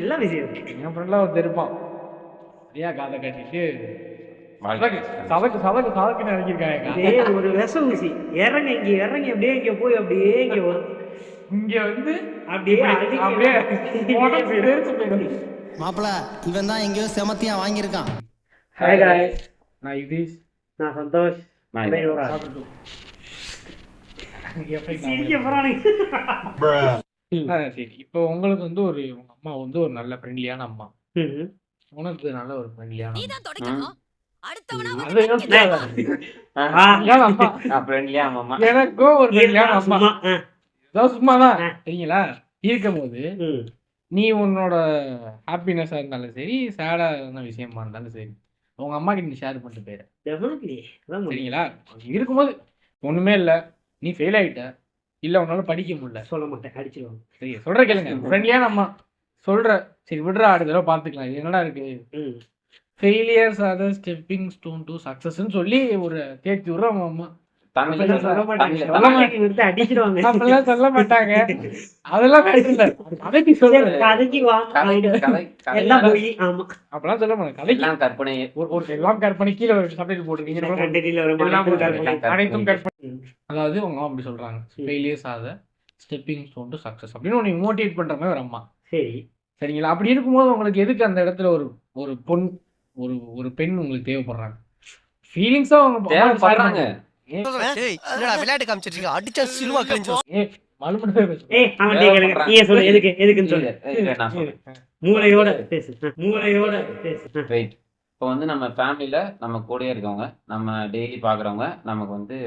எல்லா விஷயம் என் ஃப்ரெண்ட்லாம் ஒருத்தர் இருப்பான். சரியா காதை கட்டிட்டு சதக்குன்னு இறங்கியிருக்காங்க. அப்படியே ஒரு விஷ ஊசி இறங்க இங்க இறங்கி அப்படியே இங்க போய் அப்படியே இங்க வரும். இங்க வந்து அப்படியே அப்படியே உடம்பு தெரிச்சு போயிடும். மாப்பிள இவன் தான் எங்கேயோ செமத்தியா வாங்கியிருக்கான். ஹாய் காய்ஸ், நான் யுதீஷ். நான் சந்தோஷ். சரி, இப்போ உங்களுக்கு வந்து உங்க அம்மா வந்து ஒரு நல்ல ஃப்ரெண்ட்லியான அம்மா, உனக்கு நல்ல ஒரு ஃப்ரெண்ட்லியான எனக்கும் ஒரு ஃப்ரெண்ட்லியான அம்மா. அதாவது சும்மாதான் சரிங்களா இருக்கும் போது நீ உன்னோட ஹாப்பினஸா இருந்தாலும் சரி, சேடா இருந்த விஷயமா இருந்தாலும் சரி, உங்க அம்மா கிட்ட நீ ஷேர் பண்ணிட்டு போயிரு. சரிங்களா? இருக்கும்போது ஒண்ணுமே இல்ல, நீ ஃபெயில் ஆயிட்ட, இல்ல உன்னால படிக்க முடியல, சொல்ல மாட்டேன், அடிச்சிருவாங்க. சரி சொல்ற கேளுங்க, ஃப்ரெண்ட்லியான அம்மா சொல்ற, சரி விடுறா அடுத்த தடவை பாத்துக்கலாம், இது என்னடா இருக்கு, failures are the stepping stone to சக்சஸ்ன்னு சொல்லி ஒரு தேர்த்தி விடுற அவங்க அம்மா. சொல்ல மாட்டாங்க, அதெல்லாம் இல்ல, கதைக்கு சொல்றேன், அப்பெல்லாம் சொல்ல மாட்டேன், கதைக்கு கற்பனை ஒரு எல்லாம் கற்பனை. கீழே ஒரு சப்டைட்டில் போட்டுருக்கீங்க, அனைத்தும் கற்பனை. அதாவது உங்க அம்மா அப்படி சொல்றாங்க, failures are the stepping stone to success அப்படின்னு உனக்கு மோட்டிவேட் பண்ற மாதிரி ஒரு அம்மா. சரி சரிங்களா? அப்படி இருக்கும்போது உங்களுக்கு எதுக்கு அந்த இடத்துல ஒரு பொன் ஒரு பெண் உங்களுக்கு தேவைப்படுறாங்க? ஃபீலிங்ஸா அவங்க தேவைப்படுறாங்க. விளையாட்டு காமிச்சிருக்கீங்க, அடிச்சா சிலுவா கிழிஞ்சு. மூளையோட பேசு. இப்போ வந்து நம்ம ஃபேமிலியில நம்ம கூடயே இருக்கவங்க, நம்ம டெய்லி பாக்குறவங்க, நமக்கு வந்து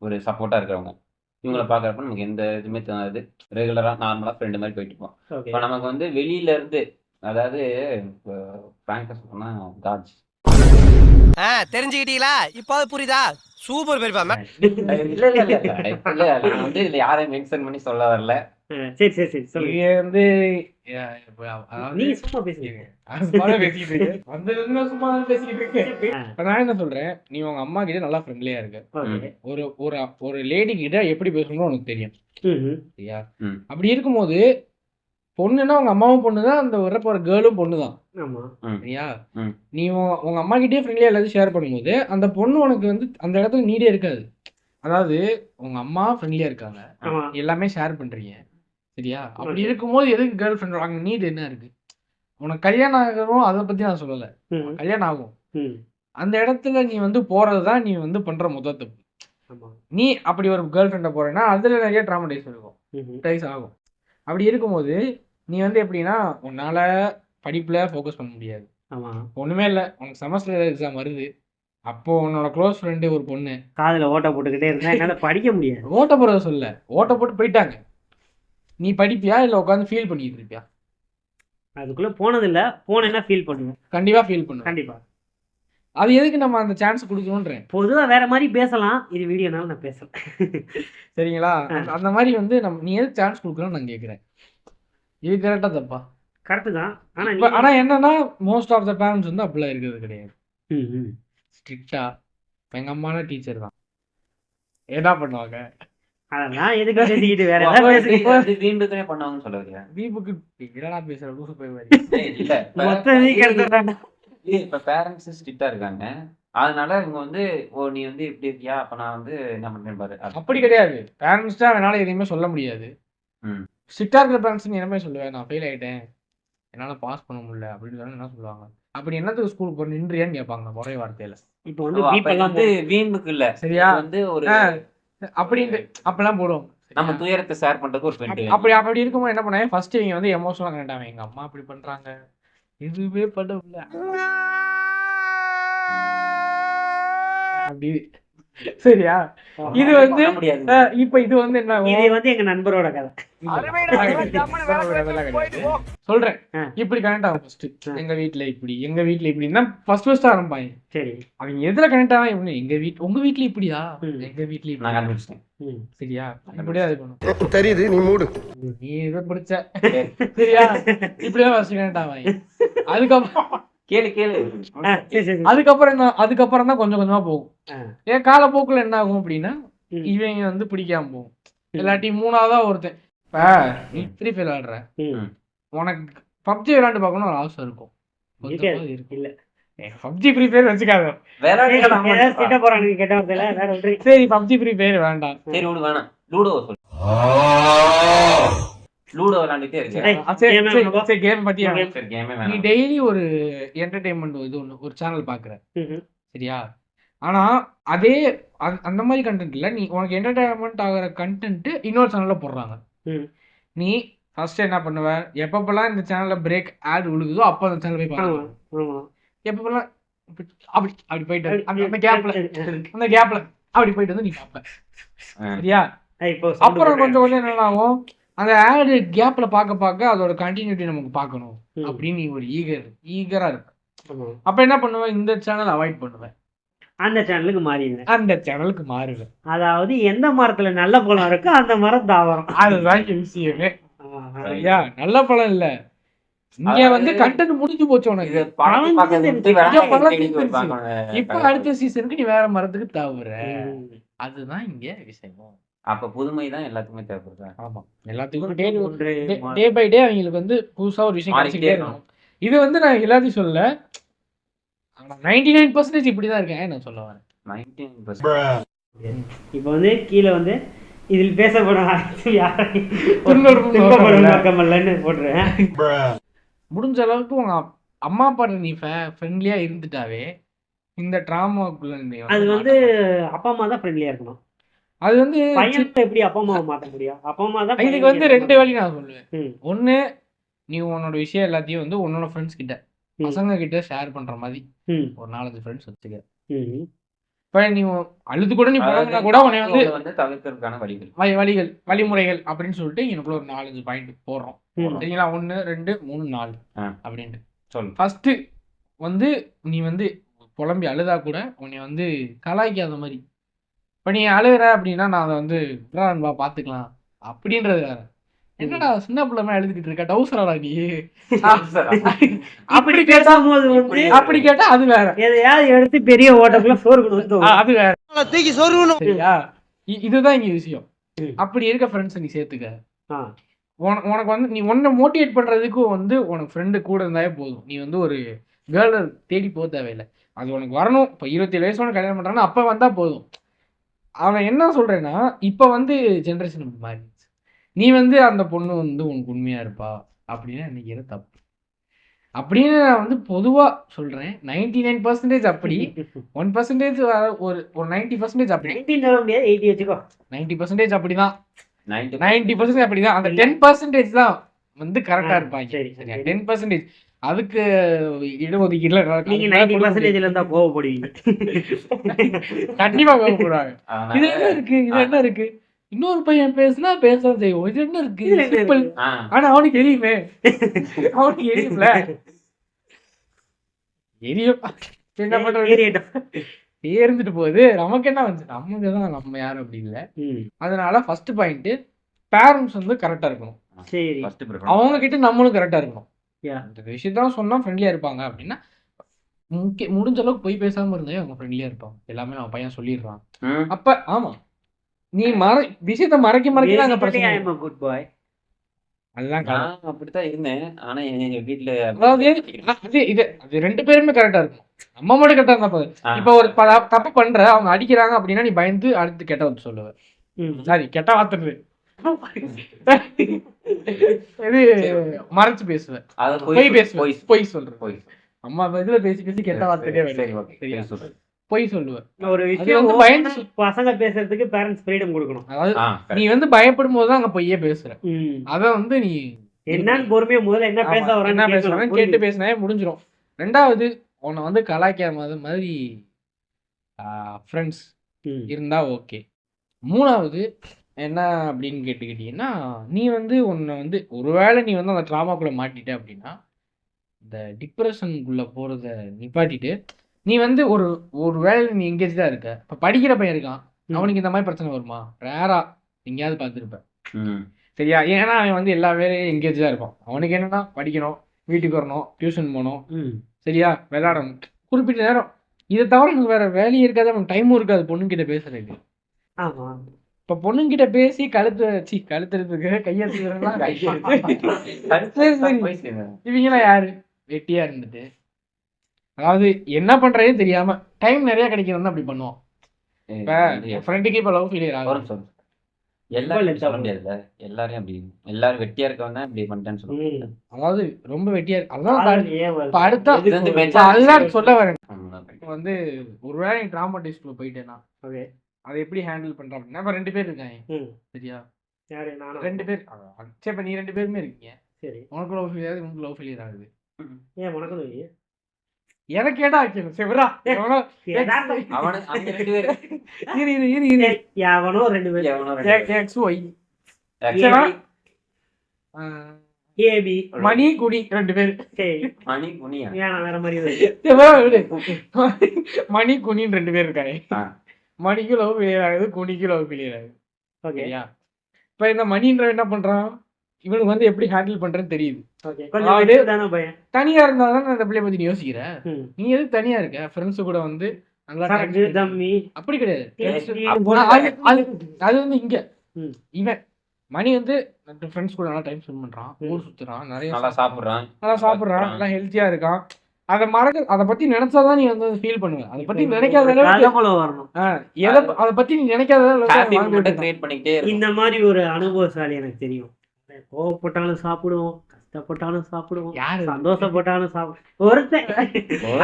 ஒரு சப்போர்ட்டா இருக்கிறவங்க, இவங்களை பாக்குறப்ப நமக்கு எந்த இதுவுமே தோணாது. ரெகுலரா நார்மலா ஃப்ரெண்டு மாதிரி போயிட்டு இருப்போம். இப்போ நமக்கு வந்து வெளியில இருந்து, அதாவது பிராங்கா சொன்னா காஜ் தெரிஞ்சுக்கிட்டீங்களா? இப்போ புரியுதா? சூப்பர் பெரியப்பா. இல்ல நான் வந்து இதுல யாரையும் மென்ஷன் பண்ணி சொல்ல வரல. சரி சரி சரி சொல்லு. இது வந்து நீ சும்மா பேசுறீங்க, நான் என்ன சொல்றேன், நீ உங்க அம்மா கிட்ட நல்லா ஃப்ரெண்ட்லியா இருக்க, ஒரு லேடி கிட்ட எப்படி பேசணும்னு உனக்கு தெரியும். சரியா? அப்படி இருக்கும்போது பொண்ணுன்னா உங்க அம்மாவும் பொண்ணுதான், அந்த வரப்போற கேர்ளும் பொண்ணுதான். சரியா? நீ உங்க அம்மா கிட்டே ஃப்ரெண்ட்லியா எல்லாத்தையும் ஷேர் பண்ணும்போது அந்த பொண்ணு உனக்கு வந்து அந்த இடத்துல நீடே இருக்காது. அதாவது உங்க அம்மா ஃப்ரெண்ட்லியா இருக்காங்க, எல்லாமே ஷேர் பண்றீங்க. சரியா? அப்படி இருக்கும்போது எதுக்கு கேர்ள் ஃப்ரெண்ட் வாங்க? நீட் என்ன இருக்கு? உனக்கு கல்யாணம் ஆகணும், அதை பத்தி நான் சொல்லல. கல்யாணம் ஆகும், அந்த இடத்துல நீ வந்து போறதுதான் நீ வந்து பண்ற முதல் தப்பு. நீ அப்படி ஒரு கேர்ள் ஃப்ரெண்ட போறேன்னா அதுல நிறைய ட்ராமடைஸ் இருக்கும், டைஸ் ஆகும். அப்படி இருக்கும்போது நீ வந்து எப்படின்னா உன்னால படிப்புல ஃபோக்கஸ் பண்ண முடியாது. ஒண்ணுமே இல்லை, உனக்கு செமஸ்டர் எக்ஸாம் வருது, அப்போ உன்னோட க்ளோஸ் ஃப்ரெண்டு ஒரு பொண்ணு காதுல ஓட்ட போட்டுக்கிட்டே இருந்தா என்னால படிக்க முடியாது. ஓட்ட போறத சொல்ல, ஓட்ட போட்டு போயிட்டாங்க, நீ படிப்பியா இல்ல உட்காந்து ஃபீல் பண்ணிட்டு இருப்பியா? அதுக்குள்ள போனது இல்ல, போனேன்னா ஃபீல் பண்ணுவேன். கண்டிப்பா ஃபீல் பண்ணுவேன். கண்டிப்பா. அது எதுக்கு நம்ம அந்த சான்ஸ் கொடுக்கணும்ன்றேன். பொதுவா வேற மாதிரி பேசலாம், இது வீடியோனால நான் பேசல. சரிங்களா? அந்த மாதிரி வந்து நீ எதுக்கு சான்ஸ் கொடுக்கணும்னு நான் கேட்கிறேன். இது கரெக்டா தப்பா? கரெக்ட் தான். ஆனா என்னன்னா மோஸ்ட் ஆஃப் த பேரண்ட்ஸ் வந்து அப்படிலாம் இருக்கிறது கிடையாது. ஸ்ட்ரிக்டா எங்க அம்மானா டீச்சர் தான், என்ன பண்ணுவாங்க அதெல்லாம் எதுக்கு பேசிக்கிட்டு வேற ஏதாவது பேசுறீங்க. வீம்புக்குனே பண்ணுவாங்கன்னு சொல்ல வரீங்க? வீம்புக்கு என்னடா பேசுற லூசு போய் மாதிரி. இல்ல மொத்த வீக் எடுத்துறாங்க. இப்ப பேரண்ட்ஸ் ஸ்ட்ரிக்டா இருக்காங்க, அதனால இவங்க வந்து நீ வந்து இப்படி இருக்கியா, அப்ப நான் வந்து என்ன பண்றேன் பாரு. அப்படி கிடையாது, பேரண்ட்ஸ் தான் என்னால எதையுமே சொல்ல முடியாது. ஸ்ட்ரிக்டா இருக்கிற பேரண்ட்ஸ் நீ என்ன சொல்லுவேன், நான் ஃபெயில் ஆயிட்டேன், என்னால பாஸ் பண்ண முடியல அப்படின்னு சொன்னா என்ன சொல்லுவாங்க? அப்படி என்னத்துக்கு ஸ்கூலுக்கு போய் நின்றியான்னு கேட்பாங்க ஒரே வார்த்தையில. இப்போ வந்து வீம்புக்கு இல்ல, சரியா? வந்து ஒரு அப்படின்னு அப்பெல்லாம் போடுவோம், நம்ம துயரத்தை ஷேர் பண்றதுக்கு ஒரு ஃப்ரெண்ட். அப்படி இருக்கும்போது என்ன பண்ணாங்க, ஃபர்ஸ்ட் இவங்க வந்து எமோஷனலா கனெக்ட் ஆவாங்க. எங்க அம்மா அப்படி பண்றாங்க, எதுவுமே பண்ண முடியல அப்படி. சரியா? இது வந்து இப்ப இது வந்து என்ன, இது வந்து எங்க நண்பரோட கதை சொல்றேன். இப்படி கனெக்ட் ஆகும் ஃபர்ஸ்ட், எங்க வீட்ல இப்படி, எங்க வீட்ல இப்படின்னா ஃபர்ஸ்ட் ஆரம்பிப்பாங்க. சரி, அவங்க எதுல கனெக்ட் ஆகும், எங்க உங்க வீட்ல இப்படியா, எங்க வீட்ல இப்படி. நான் கண்டுபிடிச்சேன். சரியா? இப்படியே அது பண்ணும். தெரியுது, நீ மூடு, நீ இதை பிடிச்ச. சரியா? இப்படிதான் ஃபர்ஸ்ட் கனெக்ட் ஆவாங்க. அதுக்கப்புறம் கேளு அதுக்கப்புறம் தான் கொஞ்சம் கொஞ்சமா போகும். ஏன் காலப்போக்குல என்ன ஆகும் அப்படின்னா இவங்க வந்து பிடிக்காம போகும். இல்லாட்டி மூணாவதா ஒருத்தன், இப்ப நீ ஃப்ரீ ஃபயர் ஆடுற, உனக்கு பப்ஜி விளையாண்டு பார்க்கணும் ஒரு ஆசை இருக்கும். இருக்காது. இல்ல பப்ஜி ஃப்ரீ ஃபயர் வச்சுக்காத. ஏதாவது திட்ட போறானுங்க கெட்ட வார்த்தையில வேற ஒன்று. சரி பப்ஜி ஃப்ரீ ஃபயர் வேண்டாம். சரி விடு வேணாம். லூடோ சொல்லு. லூடோ விளையாண்டுட்டே இருக்கு. சரி கேம் பத்தி சரி கேமே நீ வேணாம். டெய்லி ஒரு என்டர்டைன்மெண்ட் இது ஒன்று ஒரு சேனல் பார்க்குற சரியா? ஆனா அதே அந்த மாதிரி கண்டென்ட் இல்லை, நீ உனக்கு என்டர்டைன்மெண்ட் ஆகிற கண்டென்ட் இன்னொரு சேனல்ல போடுறாங்க. நீ ஃபர்ஸ்ட் என்ன பண்ணுவ, எப்பப்பெல்லாம் இந்த சேனல்ல பிரேக் ஆட் விழுகுதோ அப்போ அந்த சேனல் போய் பார்க்கணும். எப்பப்பெல்லாம் அப்படி அப்படி போயிட்டு அந்த கேப்ல அப்படி போயிட்டு வந்து நீ பார்ப்ப சரியா? அப்புறம் கொஞ்சம் கொஞ்சம் என்ன ஆகும், அந்த ஆட் கேப்ல பார்க்க அதோட கண்டினியூட்டி நமக்கு பார்க்கணும் அப்படின்னு நீ ஒரு ஈகரா இருப்ப. அப்ப என்ன பண்ணுவேன், இந்த சேனல் அவாய்ட் பண்ணுவேன், அந்த சேனலுக்கு மாறுவேன். அதாவது எந்த மரத்துல நல்ல பழம் இருக்கோ அந்த மரம் தாவரம். அதுதான் விஷயமே. ஐயா நல்ல பழம் இல்ல, இங்க வந்து கண்டென்ட் முடிஞ்சு போச்சு உனக்கு. இப்ப அடுத்த சீசனுக்கு நீ வேற மரத்துக்கு தாவுற. அதுதான் இங்க விஷயம். அப்ப புதுமை தான் எல்லாத்துக்குமே தேவைப்படுது. ஆமா, எல்லாத்துக்கும் டே பை டே அவங்களுக்கு வந்து புதுசா ஒரு விஷயம் கிடைச்சிட்டே இருக்கும். இது வந்து நான் எல்லாத்தையும் சொல்ல, 99% இப்படிதான் இருக்கேன் நான் சொல்ல வரேன். 99% இப்ப வந்து கீழே வந்து இதில் பேசப்படும் போட்டுறேன். முடிஞ்ச அளவுக்கு உங்க அம்மா அப்பா நீ ஃப்ரெண்ட்லியா இருந்துட்டாவே இந்த டிராமாக்குள்ள அது வந்து அப்பா அம்மா தான் ஃப்ரெண்ட்லியா இருக்கணும். அது வந்து பையன் எப்படி அப்பா அம்மாவை மாற்ற முடியும்? அப்பா அம்மா தான். இதுக்கு வந்து 2 வழி நான் சொல்லுவேன். ஒண்ணு, நீ உன்னோட விஷயம் எல்லாத்தையும் வந்து உன்னோட ஃப்ரெண்ட்ஸ் கிட்ட பசங்க கிட்ட ஷேர் பண்ற மாதிரி ஒரு 4-5 ஃப்ரெண்ட்ஸ் வச்சுக்க. இப்ப நீ அழுது கூட நீ பழகினா கூட உன்னை வந்து தவிர்க்கிறதுக்கான வழிமுறைகள் அப்படின்னு சொல்லிட்டு எனக்குள்ள ஒரு 4-5 பாயிண்ட் போடுறோம் சரிங்களா? 1 2 3 4 அப்படின்ட்டு சொல்லு. ஃபர்ஸ்ட் வந்து நீ வந்து புலம்பி அழுதா கூட உன்னை வந்து கலாய்க்காத மாதிரி. இப்ப நீ அழுகிற அப்படின்னா நான் அதை வந்து பாத்துக்கலாம் அப்படின்றது வேற. என்னடா சின்ன பிள்ளை எழுதிட்டு இருக்க, டவுசராடா நீ அப்படி கேட்டாம்போது வந்து அப்படி கேட்டா அது வேற. எதையாவது எடுத்து பெரிய ஓட்டக்குள்ள சோறு அது வேற தூக்கி சொருகணும் சரியா? இதுதான் இங்க விஷயம். அப்படி இருக்க ஃப்ரெண்ட்ஸ் நீ சேர்த்துக்க. உனக்கு வந்து நீ உன்னை மோட்டிவேட் பண்றதுக்கு வந்து உனக்கு ஃப்ரெண்டு கூட இருந்தாலே போதும். நீ வந்து ஒரு கேர்ளை தேடி போக தேவையில்லை, அது உனக்கு வரணும். இப்போ 27 வயசு உனக்கு கல்யாணம் பண்றான்னா அப்ப வந்தா போதும். அவன் என்ன சொல்றேன்னா, இப்ப வந்து ஜென்ரேஷன் மாறி, நீ வந்து அந்த பொண்ணு வந்து உனக்கு உண்மையா இருப்பா அப்படின்னா நினைக்கிற தப்பு அப்படின்னு நான் வந்து பொதுவா சொல்றேன். 99% அப்படி, 1% ஒரு 90% அப்படி. 90% அப்படிதான், 90% அப்படிதான். அந்த 10% தான் வந்து கரெக்டா இருப்பாங்க. சரி 10% அதுக்கு இடஒதுக்கீடுல நீங்க 90% இருந்தா கோவப்படுவீங்க. கண்டிப்பா கோவப்படுவாங்க. இது என்ன இருக்கு இன்னொரு பையன் பேசுனா பேசதான் செய்வோம், இது என்ன இருக்கு? ஆனா அவனுக்கு எரியுமே, அவனுக்கு எரியும்ல, எரியும். என்ன பண்றது, இருந்துட்டு போகுது. நமக்கு என்ன வந்து நமக்குதான் நம்ம யாரும் அப்படி இல்லை. அதனால ஃபர்ஸ்ட் பாயிண்ட், பேரண்ட்ஸ் வந்து கரெக்டா இருக்கணும். சரி, அவங்க கிட்ட நம்மளும் கரெக்டா இருக்கணும். இந்த விஷயத்தான் சொன்னா ஃப்ரெண்ட்லியா இருப்பாங்க அப்படின்னா முடிஞ்ச அளவுக்கு போய் பேசாம இருந்தாலே அவங்க ஃப்ரெண்ட்லியா இருப்பாங்க. எல்லாமே நம்ம பையன் சொல்லிடுறான் அப்ப. ஆமா, நீ விஷயத்த மறைக்க நாங்க பிரச்சனை. குட் பாய், அதுதான் அப்படித்தான் இருந்தேன். ஆனா எங்க வீட்டுல அதாவது இது 2 பேருமே கரெக்டா இருக்கும். நம்ம மட்டும் கரெக்டா இருந்தா போதும். இப்ப ஒரு தப்பு பண்ற, அவங்க அடிக்கிறாங்க அப்படின்னா நீ பயந்து அடுத்து கெட்ட வார்த்தை சொல்லுவேன். சாரி, கெட்ட வார்த்தை மறைச்சு பேசுவேன், பொய் சொல்றேன். அம்மா இதுல பேசி கெட்ட வார்த்தையே பொய் சொல்லுவேன். ஒரு விஷயம் பசங்க பேசுறதுக்கு பேரண்ட்ஸ் ஃப்ரீடம் கொடுக்கணும். அதாவது நீ வந்து பயப்படும் போதுதான் அங்க பொய்யே பேசுற. அத வந்து நீ என்னன்னு பொறுமையா முதல்ல என்ன பேசுறான்னு கேட்டு பேசினாலே முடிஞ்சிடும். 2வது, உன்னை வந்து கலாய்க்காத மாதிரி ஃப்ரெண்ட்ஸ் இருந்தா ஓகே. 3வது என்ன அப்படின்னு கேட்டுக்கிட்டீங்கன்னா, நீ வந்து உன்னை வந்து ஒருவேளை நீ வந்து அந்த ட்ராமாக்குள்ள மாட்டிட்ட அப்படின்னா, இந்த டிப்ரெஷனுக்குள்ள போறத நிப்பாட்டிட்டு நீ வந்து ஒரு வேலை நீ எங்கேஜா இருக்க. இப்ப படிக்கிற பையன் இருக்கான், அவனுக்கு இந்த மாதிரி பிரச்சனை வருமா? ரேரா எங்கேயாவது பார்த்துருப்பேன் சரியா? ஏன்னா அவன் வந்து எல்லா வேலையும் எங்கேஜா இருப்பான். அவனுக்கு என்னன்னா படிக்கணும், வீட்டுக்கு வரணும், டியூஷன் போகணும், சரியா, விளையாடணும், குறிப்பிட்ட நேரம். இதை தவிர எனக்கு வேற வேலையும் இருக்காது, அவனுக்கு டைமும் இருக்காது பொண்ணுங்கிட்ட பேசுறதுக்கு. இப்ப பொண்ணுங்கிட்ட பேசி கழுத்துறதுக்கு கையெழுத்துலாம் இவங்களாம் யாரு வெட்டியா இருந்துட்டு, அதாவது என்ன பண்றதே தெரியாம டைம் நிறைய கிடைக்கிறதா அப்படி பண்ணுவோம். இப்ப ஃப்ரெண்டுக்கு இப்ப லவ் ஃபெயிலியர் ஆகும். எல்லாரும் சொல்ல முடியாதுல்ல, எல்லாரும் அப்படி எல்லாரும் வெட்டியா இருக்கவங்க இப்படி பண்ணிட்டேன்னு சொல்லுவாங்க. அதாவது ரொம்ப வெட்டியா இருக்கு. அதுதான் சொல்ல வரேன். வந்து ஒருவேளை நீ ட்ராமாட்டிஸ்ட்ல போயிட்டேன்னா அதை எப்படி ஹேண்டில் பண்ற அப்படின்னா, இப்ப 2 பேர் இருக்காங்க சரியா, 2 பேர் சரி, இப்ப நீ 2 பேருமே இருக்கீங்க சரி, உனக்கு லவ் ஃபெயிலியர் ஆகுது, உனக்கு லவ் ஃபெயிலியர் ஆகுது, ஏன் உனக்கு எதை கேட்டா வைக்கணும் செவரா எவனோ 2 பேர் எக்ஸ் ஒய் ஏபி மணி குனி 2 பேர் மணி குனியா வேற மாதிரி மணி குனின்னு 2 பேர் இருக்காங்க. மணிக்கு லவ் ஃபெயிலியர் ஆகுது, குனிக்கு லவ் ஃபெயிலியர் ஆகுது. ஓகேயா? இப்ப இந்த மணின்ற என்ன பண்றான், இவனுக்கு வந்து எப்படி ஹேண்டில் பண்றேன்னு தெரியுது. தனியா இருந்தாதான் அந்த பிள்ளைய பத்தி நீ யோசிக்கிற. நீ எதுக்கு தனியா இருக்க? ஃப்ரெண்ட்ஸ் கூட வந்து நல்லா அப்படி கிடையாது. அது வந்து இங்க இவன் மணி வந்து ஃப்ரெண்ட்ஸ் கூட நல்லா டைம் ஸ்பெண்ட் பண்றான், ஊர் சுத்துறான், நிறைய நல்லா சாப்பிடுறான், நல்லா ஹெல்த்தியா இருக்கான். அதை பத்தி நினைச்சாதான் நீ வந்து ஃபீல் பண்ணுவ. அதை பத்தி நினைக்காத வரணும். அதை பத்தி நீ நினைக்காத இந்த மாதிரி ஒரு அனுபவசாலி எனக்கு தெரியும். கோவப்பட்டாலும் சாப்பிடுவோம், கஷ்டப்பட்டாலும் சாப்பிடுவோம், சந்தோஷப்பட்டாலும் சாப்பிடுவோம். ஒருத்தன்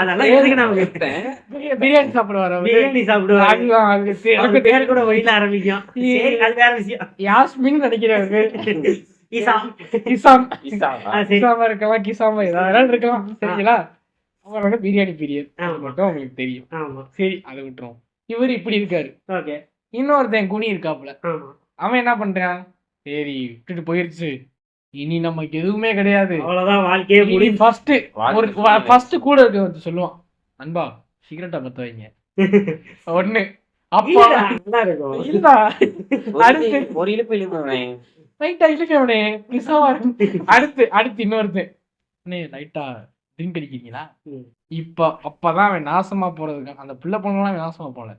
அதெல்லாம் எதுக்கு நமக்கு பிரியாணி சாப்பிடுவாரு, பிரியாணி சாப்பிடுவாரு, பேர் கூட வழியில ஆரம்பிக்கும். அது வேற விஷயம். யாஸ்மின் நினைக்கிறாரு, இருக்கலாம், கிசாமா ஏதாவது இருக்கலாம் சரிங்களா. அவரோட பிரியாணி பீரியட் மட்டும் உங்களுக்கு தெரியும். சரி, அதை விட்டுரும். இவரு இப்படி இருக்காரு. ஓகே, இன்னொருத்தன் குனி இருக்காப்புல. அவன் என்ன பண்றான், சரி விட்டுட்டு போயிருச்சு, இனி நமக்கு எதுவுமே கிடையாது, அவ்வளவுதான் வாழ்க்கையே முடியும். ஃபர்ஸ்ட் கூட இருக்க வந்து சொல்லுவான், அன்பா சிகரெட்டை பத்த வைங்க ஒண்ணு. அப்பா இல்ல அடுத்து ஒரு இழுப்பு இழுப்பவனே லைட்டா இழுக்கவனே கிசாவா அடுத்து இன்னொருத்தன் லைட்டா ட்ரிங்க் அடிக்கிறீங்களா. இப்ப அப்பதான் அவன் நாசமா போறதுக்கு, அந்த பிள்ளை பொண்ணெல்லாம் நாசமா போல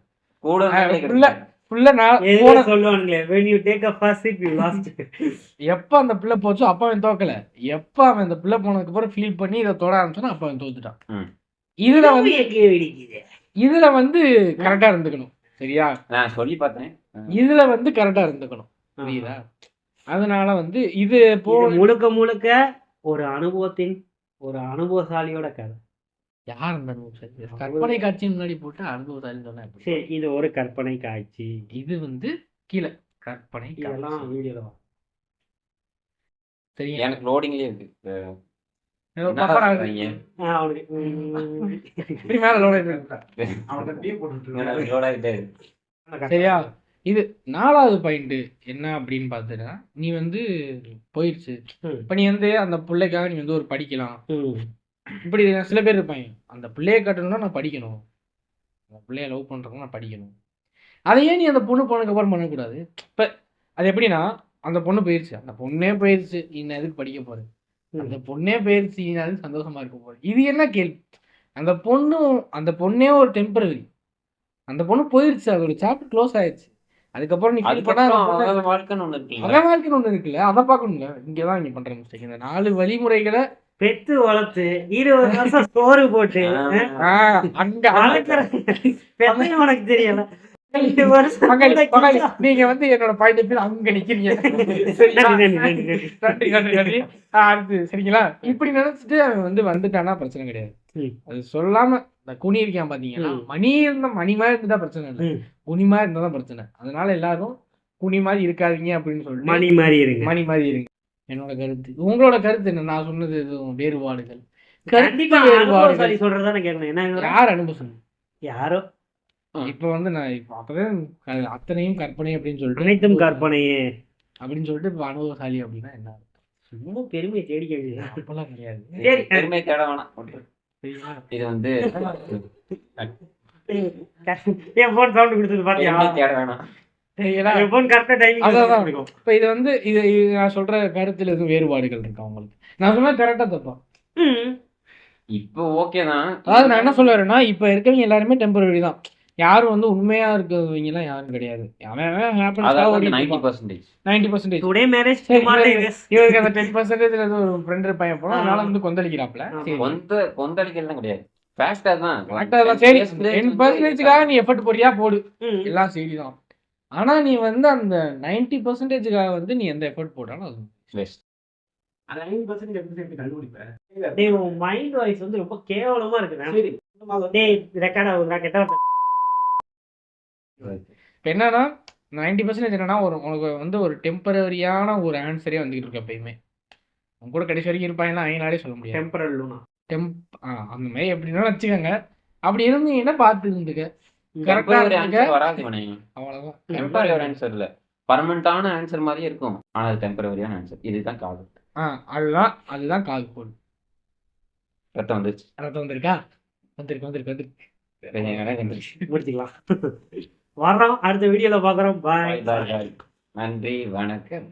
எப்ப அந்த பிள்ளை போச்சோ அப்ப அவன் தோக்கல. எப்ப அவன் அந்த பிள்ளை போனதுக்கு அப்புறம் ஃபீல் பண்ணி இதை தொட ஆரம்பிச்சோன்னா அப்ப அவன் தோத்துட்டான். இதுல வந்து கரெக்டா இருந்துக்கணும் சரியா. நான் சொல்லி பார்த்தேன், இதுல வந்து கரெக்டா இருந்துக்கணும் புரியுதா. அதனால வந்து இது முழுக்க முழுக்க ஒரு அனுபவசாலியோட கதை. யார் கற்பனை காட்சி முன்னாடி போட்டு அனுபவசாலின்னு சொன்னா சரி, இது ஒரு கற்பனை காட்சி. இது வந்து கீழே கற்பனை வீடியோல சரி. எனக்கு லோடிங்லயே இருக்கு. சரியா. இது 4வது பாயிண்ட் என்ன அப்படின்னு பாத்தீங்கன்னா, நீ வந்து போயிடுச்சு. இப்ப நீ வந்து அந்த பிள்ளைக்காக நீ வந்து ஒரு படிக்கலாம். இப்படி சில பேர் இருப்பாங்க, அந்த பிள்ளைய கட்டணும்னா நான் படிக்கணும், அந்த பிள்ளைய லவ் பண்றதுன்னா நான் படிக்கணும். அதையே நீ அந்த பொண்ணு போனதுக்கு அப்புறம் பண்ணக்கூடாது. இப்ப அது எப்படின்னா, அந்த பொண்ணு போயிருச்சு, அந்த பொண்ணே போயிருச்சு, நீ எதுக்கு படிக்க போற, அந்த பொண்ணே போயிருச்சு, நீ அதுக்கு சந்தோஷமா இருக்க போற. இது என்ன கேள்வி? அந்த பொண்ணே ஒரு டெம்பரரி, அந்த பொண்ணு போயிருச்சு, அதோட சாப்டர் க்ளோஸ் ஆயிடுச்சு. அதுக்கப்புறம் நீ ஃபீல் பண்ணா வாழ்க்கைன்னு ஒண்ணு இருக்குல்ல, அதான் வாழ்க்கைன்னு ஒண்ணு இருக்குல்ல, அதை பார்க்கணும்ல. இங்கதான் நீங்க பண்ற மிஸ்டேக். இந்த 4 வழிமுறைகளை பெத்து வளர்த்து 20 வருஷம் சோறு போட்டு அங்க உனக்கு தெரியல. நீங்க வந்து என்னோட பாயிண்ட் அங்க நிக்கிறீங்க. அடுத்து சரிங்களா. இப்படி நினைச்சிட்டு அவன் வந்து வந்துட்டானா பிரச்சனை கிடையாது. அது சொல்லாம இந்த குனி இருக்கான் பாத்தீங்கன்னா, மணி மாதிரி இருந்தா பிரச்சனை இல்லை, குனி மாதிரி இருந்தாதான் பிரச்சனை. அதனால எல்லாரும் குனி மாதிரி இருக்காதீங்க அப்படின்னு சொல்லிட்டு மணி மாதிரி இருங்க. என்னோட கருத்து. உங்களோட கருத்து என்ன? நான் சொன்னது எதுவும் வேறுபாடுகள் சொல்றதா கேட்கணும். யார் அனுபவம் யாரோ இப்ப வந்து நான் இப்ப அப்பதான் அத்தனையும் கற்பனை அப்படின்னு சொல்லிட்டு, அனைத்தும் கற்பனையே அப்படின்னு சொல்லிட்டு இப்ப அனுபவசாலி அப்படின்னா என்ன? ரொம்ப பெருமையை தேடிக்க அப்பெல்லாம் கிடையாது. பெருமை தேட வேணாம். இது வந்து என் போன் சவுண்ட் கொடுத்தது பாத்தியா, தேட வேணாம். இப்ப இது வந்து இது நான் சொல்ற கருத்துல எதுவும் வேறுபாடுகள் இருக்கா உங்களுக்கு? நான் சொன்னா கரெக்டா தப்பா? இப்போ ஓகே தான். அதாவது நான் என்ன சொல்ல வரேன்னா, இப்ப இருக்கவங்க எல்லாருமே டெம்பரரி தான். யாரும் வந்து உண்மையா இருக்கவங்கலாம் யாரும் கிடையாது. அவன் அதாவது ஹாப்பினஸ்க்காக வந்து ஓடிட்டு 90% 90%. டுடே மேரேஜ் சரி, டுமாரோ டைவர்ஸ். இவருக்கு அந்த 10% ஒரு ஃப்ரெண்ட் பையன் போனோம், அதனால வந்து கொந்தளிக்கிறாப்ல. சரி, கொந்தளிக்கலாம் கிடையாது. ஃபேக்டா தான். சரி 10%க்காக நீ எஃபர்ட் போறியா போடு, எல்லாம் சரிதான். ஆனா நீ வந்து அந்த 90%க்காக வந்து நீ எந்த எஃபர்ட் போட்டாலும் அது வேஸ்ட். அந்த 90% எப்படி கண்டுபிடிப்பேன்? டேய் உன் மைண்ட் வாய்ஸ் வந்து ரொம்ப கேவலமா இருக்கு. டேய் ரெக்கார்ட் ஆகுதுடா கெட்ட. இப்போ என்னன்னா 90% என்னன்னா உனக்கு வந்து ஒரு டெம்பரரியான ஒரு ஆன்சரே வந்துகிட்டு இருக்கு எப்பயுமே. உன் கூட கடைசி வரைக்கும் இருப்பாங்கன்னா அவங்களாலே சொல்ல முடியாது. டெம்பரல் லூனா அந்த மாதிரி எப்படின்னா வச்சுக்கோங்க. அப்படி இருந்தீங்கன்னா பார்த்து இருந்துக்க. கரெக்டா வராது மணி. அவ்வளவுதான். டெம்பரரி ஆன்சர் இல்ல, பர்மனண்டான ஆன்சர் மாதிரியே இருக்கும். ஆனா அது டெம்பரரியான ஆன்சர். இதுதான் காது. அதுதான் காது போல். ரத்தம் வந்துருச்சு. ரத்தம் வந்திருக்கா? வந்திருக்கு. முடிச்சுக்கலாம். வர்றோம், அடுத்த வீடியோல பாக்குறோம். பாய். நன்றி, வணக்கம்.